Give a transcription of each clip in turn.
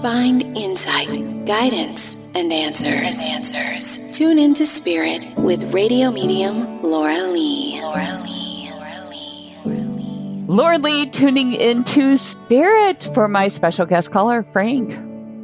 Find insight, guidance, and answers. Tune into Spirit with radio medium Laura Lee. Laura Lee tuning into Spirit for my special guest caller, Frank.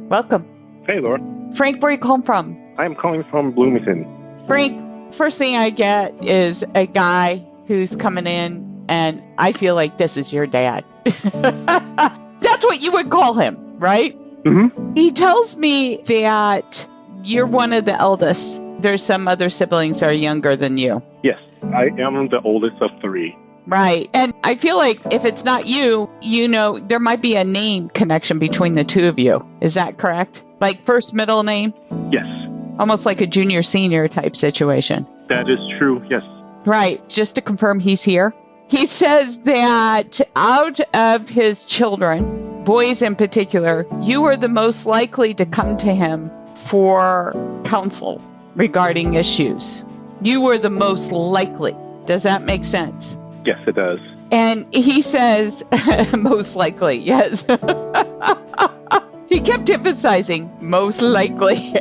Welcome. Hey, Laura. Frank, where are you calling from? I'm calling from Bloomington. Frank, first thing I get is a guy who's coming in, and I feel like this is your dad. That's what you would call him, right? Mm-hmm. He tells me that you're one of the eldest. There's some other siblings that are younger than you. Yes, I am the oldest of three. Right. And I feel like if it's not you, there might be a name connection between the two of you. Is that correct? Like first, middle name? Yes. Almost like a junior, senior type situation. That is true, yes. Right. Just to confirm he's here. He says that out of his children, boys in particular, you are the most likely to come to him for counsel regarding issues. You were the most likely. Does that make sense? Yes, it does. And he says, most likely, yes. He kept emphasizing, most likely.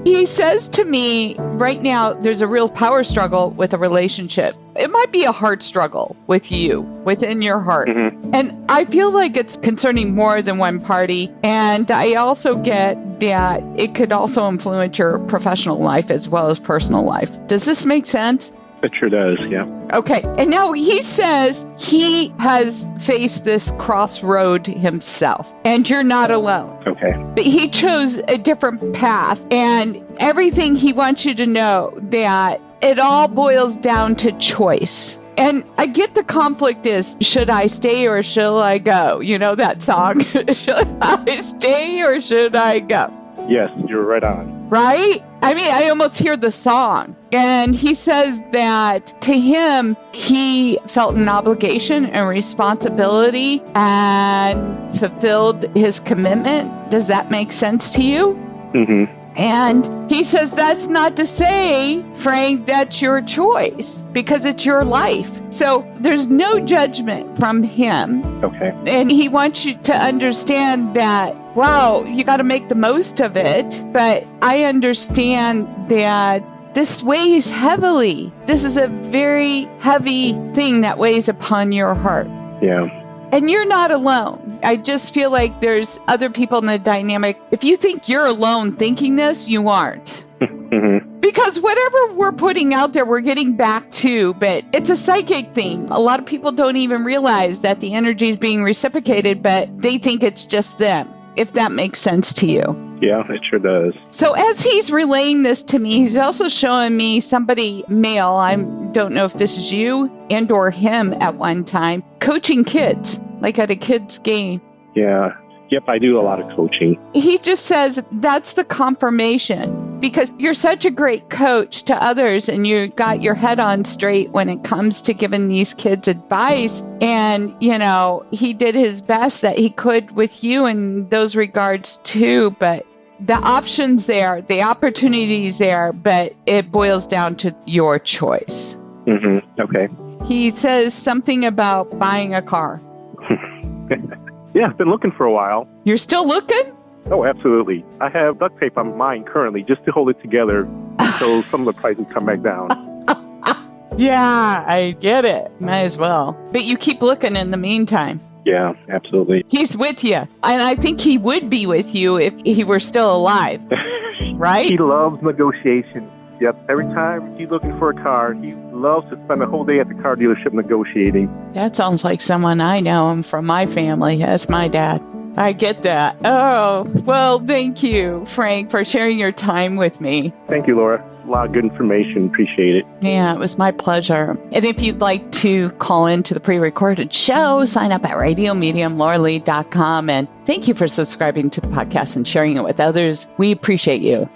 He says to me, right now, there's a real power struggle with a relationship. It might be a heart struggle with you, within your heart. Mm-hmm. And I feel like it's concerning more than one party. And I also get that it could also influence your professional life as well as personal life. Does this make sense? It sure does, yeah. Okay. And now he says he has faced this crossroad himself, and you're not alone. Okay. But he chose a different path, and everything he wants you to know that it all boils down to choice. And I get the conflict is, should I stay or shall I go? You know that song, should I stay or should I go? Yes, you're right on. Right? I mean, I almost hear the song. And he says that to him, he felt an obligation and responsibility and fulfilled his commitment. Does that make sense to you? Mm-hmm. And he says that's not to say, Frank, that's your choice because it's your life. So there's no judgment from him. Okay. And he wants you to understand that, wow, you got to make the most of it. But I understand that this weighs heavily. This is a very heavy thing that weighs upon your heart. Yeah. And you're not alone. I just feel like there's other people in the dynamic. If you think you're alone thinking this, you aren't. Mm-hmm. Because whatever we're putting out there, we're getting back to, but it's a psychic thing. A lot of people don't even realize that the energy is being reciprocated, but they think it's just them, if that makes sense to you. Yeah, it sure does. So as he's relaying this to me, he's also showing me somebody male. I don't know if this is you and or him at one time, coaching kids, like at a kid's game. Yeah. Yep, I do a lot of coaching. He just says that's the confirmation because you're such a great coach to others and you got your head on straight when it comes to giving these kids advice. And, he did his best that he could with you in those regards too. But the options there, the opportunities there, but it boils down to your choice. Mm-hmm. Okay. He says something about buying a car. Yeah, I've been looking for a while. You're still looking? Oh, absolutely. I have duct tape on mine currently just to hold it together until some of the prices come back down. Yeah, I get it. Might as well. But you keep looking in the meantime. Yeah, absolutely. He's with you. And I think he would be with you if he were still alive. Right? He loves negotiations. Yep. Every time he's looking for a car, he loves to spend a whole day at the car dealership negotiating. That sounds like someone I know him from my family. That's my dad. I get that. Oh, well, thank you, Frank, for sharing your time with me. Thank you, Laura. A lot of good information. Appreciate it. Yeah, it was my pleasure. And if you'd like to call into the pre-recorded show, sign up at radiomediumlauralee.com. And thank you for subscribing to the podcast and sharing it with others. We appreciate you.